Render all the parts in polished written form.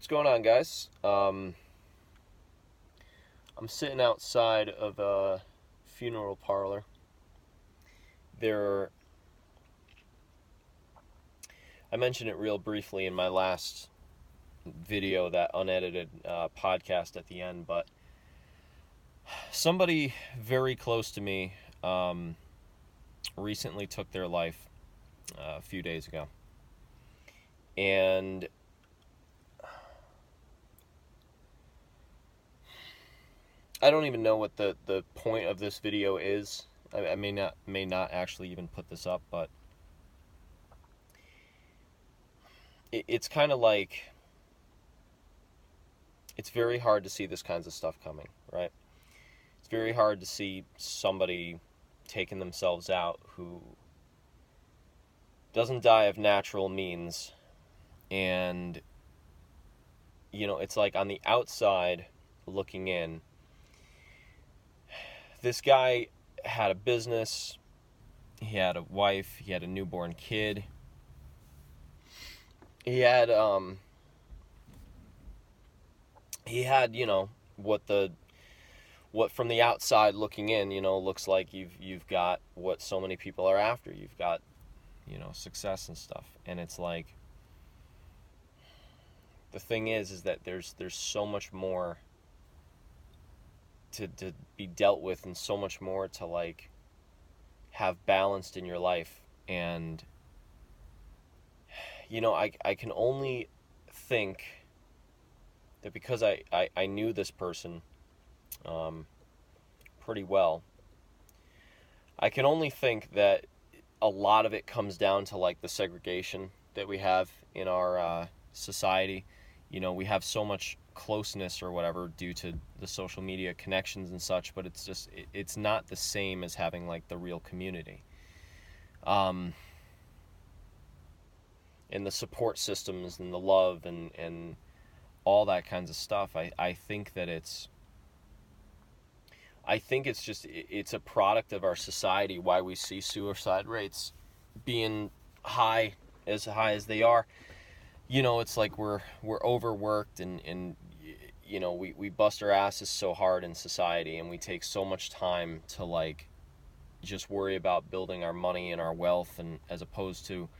What's going on, guys? I'm sitting outside of a funeral parlor. There, I mentioned it real briefly in my last video, that unedited podcast at the end, but somebody very close to me recently took their life a few days ago. And I don't even know what the point of this video is. I may not actually even put this up, but it's kind of like, it's very hard to see this kinds of stuff coming, right? It's very hard to see somebody taking themselves out who doesn't die of natural means. And it's like, on the outside looking in, this guy had a business, he had a wife, he had a newborn kid. He had what from the outside looking in, looks like you've got what so many people are after. You've got, success and stuff. And it's like, the thing is that there's so much more to be dealt with, and so much more to like have balanced in your life. And I can only think that, because I knew this person pretty well, I can only think that a lot of it comes down to like the segregation that we have in our society. We have so much closeness or whatever due to the social media connections and such, but it's not the same as having like the real community. And the support systems and the love and all that kinds of stuff. I think it's a product of our society, why we see suicide rates being high as they are. It's like we're overworked, and we bust our asses so hard in society, and we take so much time to like just worry about building our money and our wealth, and as opposed to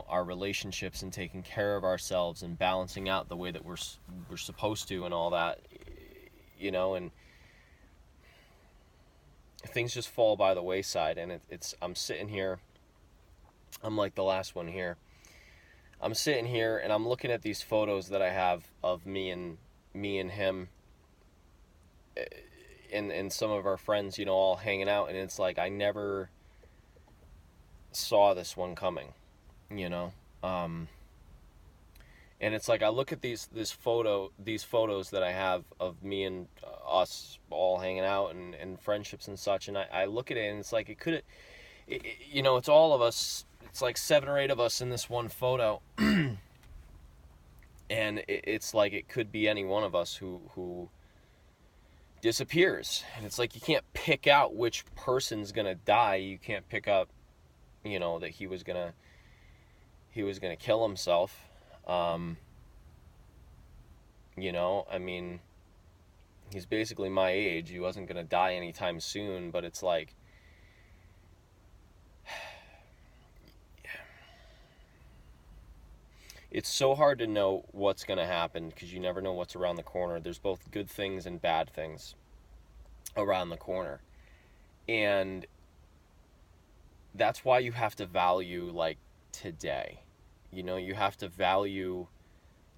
our relationships and taking care of ourselves and balancing out the way that we're supposed to, and all that, and things just fall by the wayside. And I'm sitting here, I'm like the last one here. I'm sitting here and I'm looking at these photos that I have of me and him and some of our friends, all hanging out, and it's like, I never saw this one coming, and it's like, I look at these photos that I have of me and us all hanging out and friendships and such, and I look at it, and it's like, it's all of us. It's like 7 or 8 of us in this one photo. And it's like, it could be any one of us who disappears. And it's like, you can't pick out which person's gonna die. You can't pick up, that he was gonna kill himself. I mean, he's basically my age. He wasn't gonna die anytime soon, but it's like, it's so hard to know what's going to happen, because you never know what's around the corner. There's both good things and bad things around the corner. And that's why you have to value like today. You have to value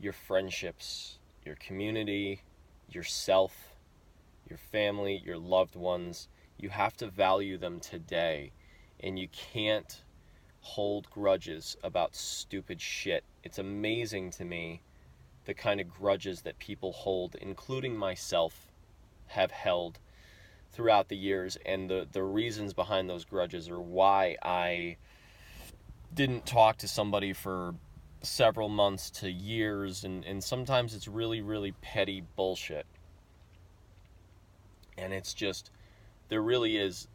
your friendships, your community, yourself, your family, your loved ones. You have to value them today. And you can't hold grudges about stupid shit. It's amazing to me the kind of grudges that people hold, including myself, have held throughout the years, and the reasons behind those grudges, or why I didn't talk to somebody for several months to years, and sometimes it's really, really petty bullshit. And it's just, there really is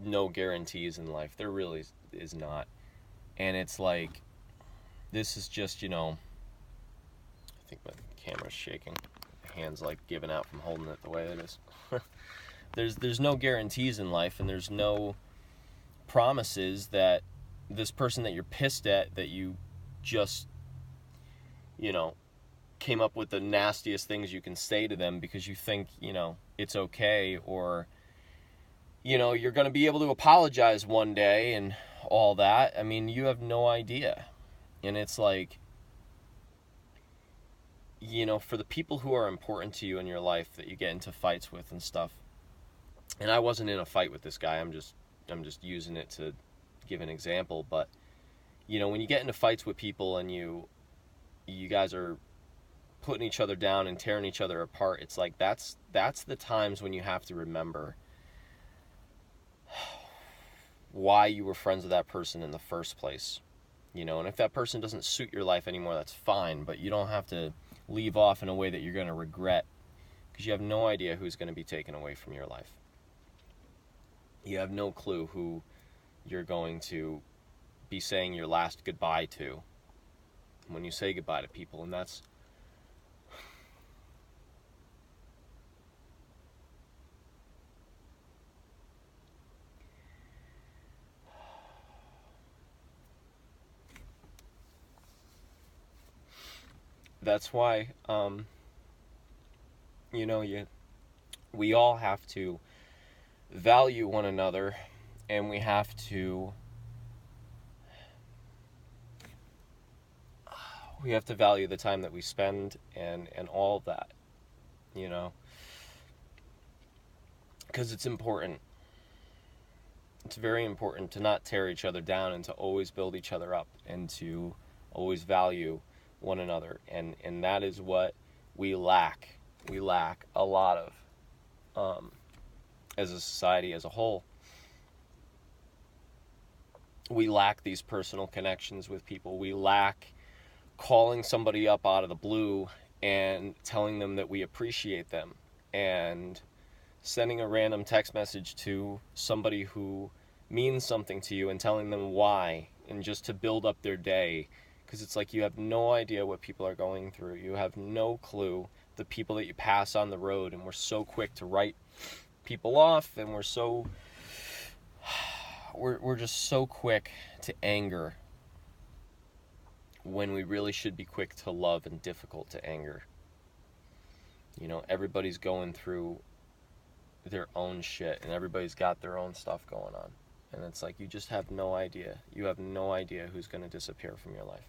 no guarantees in life. There really is not. And it's like, this is just, think my camera's shaking. My hand's like giving out from holding it the way it is. There's no guarantees in life, and there's no promises that this person that you're pissed at, that you just, came up with the nastiest things you can say to them because you think, it's okay, or, you're going to be able to apologize one day and all that. I mean, you have no idea. And it's like, for the people who are important to you in your life that you get into fights with and stuff, and I wasn't in a fight with this guy, I'm just using it to give an example, but, when you get into fights with people and you guys are putting each other down and tearing each other apart, it's like that's the times when you have to remember why you were friends with that person in the first place. And if that person doesn't suit your life anymore, that's fine, but you don't have to leave off in a way that you're going to regret, because you have no idea who's going to be taken away from your life. You have no clue who you're going to be saying your last goodbye to when you say goodbye to people, and that's why, we all have to value one another, and we have to value the time that we spend and all of that, because it's important. It's very important to not tear each other down, and to always build each other up, and to always value one another, and that is what we lack a lot of, as a society as a whole. We lack these personal connections with people. We lack calling somebody up out of the blue and telling them that we appreciate them, and sending a random text message to somebody who means something to you and telling them why, and just to build up their day. Because it's like, you have no idea what people are going through. You have no clue the people that you pass on the road, and we're so quick to write people off, and we're just so quick to anger when we really should be quick to love and difficult to anger. Everybody's going through their own shit, and everybody's got their own stuff going on, and it's like, you just have no idea. You have no idea who's going to disappear from your life.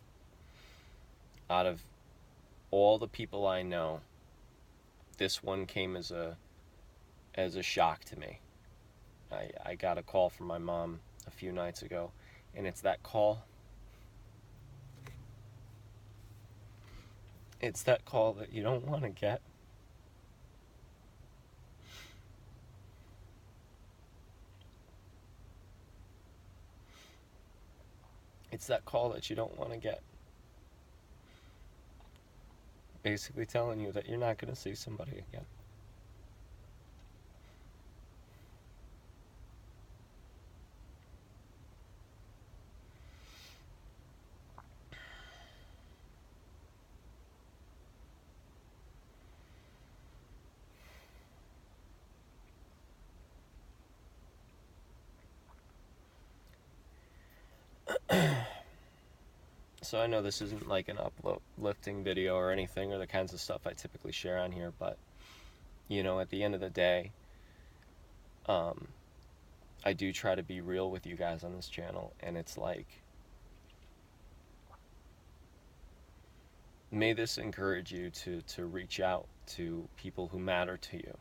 Out of all the people I know, this one came as a shock to me. I got a call from my mom a few nights ago, and it's that call. It's that call that you don't want to get. It's that call that you don't want to get. Basically telling you that you're not going to see somebody again. So I know this isn't like an uplifting video or anything, or the kinds of stuff I typically share on here, but, at the end of the day, I do try to be real with you guys on this channel, and it's like, may this encourage you to reach out to people who matter to you,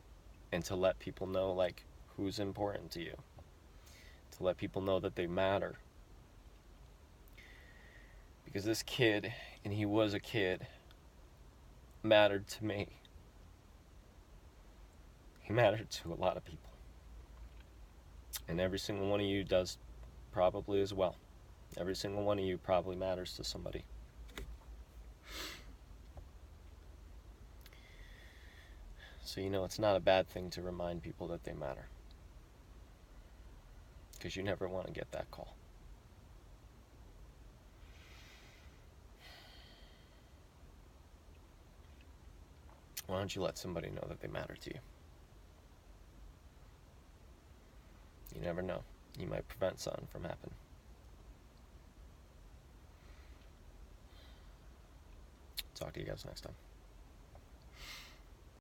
and to let people know, like, who's important to you, to let people know that they matter. Because this kid, and he was a kid, mattered to me. He mattered to a lot of people. And every single one of you does probably as well. Every single one of you probably matters to somebody. So it's not a bad thing to remind people that they matter. Because you never want to get that call. Why don't you let somebody know that they matter to you? You never know. You might prevent something from happening. Talk to you guys next time.